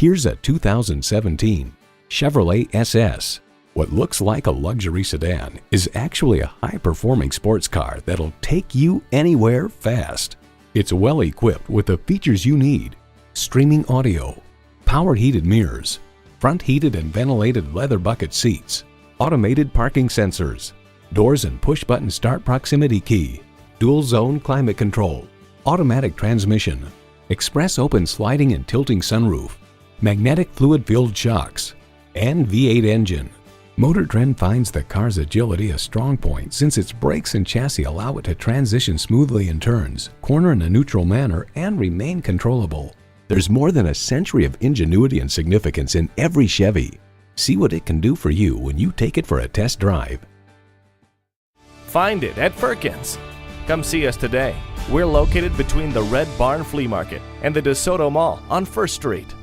Here's a 2017 Chevrolet SS. What looks like a luxury sedan is actually a high-performing sports car that'll take you anywhere fast. It's well equipped with the features you need: streaming audio, power heated mirrors, front heated and ventilated leather bucket seats, automated parking sensors, doors and push-button start proximity key, dual zone climate control, automatic transmission, express open sliding and tilting sunroof, magnetic fluid-filled shocks, and V8 engine. Motor Trend finds the car's agility a strong point since its brakes and chassis allow it to transition smoothly in turns, corner in a neutral manner, and remain controllable. There's more than a century of ingenuity and significance in every Chevy. See what it can do for you when you take it for a test drive. Find it at Firkins. Come see us today. We're located between the Red Barn Flea Market and the DeSoto Mall on 1st Street.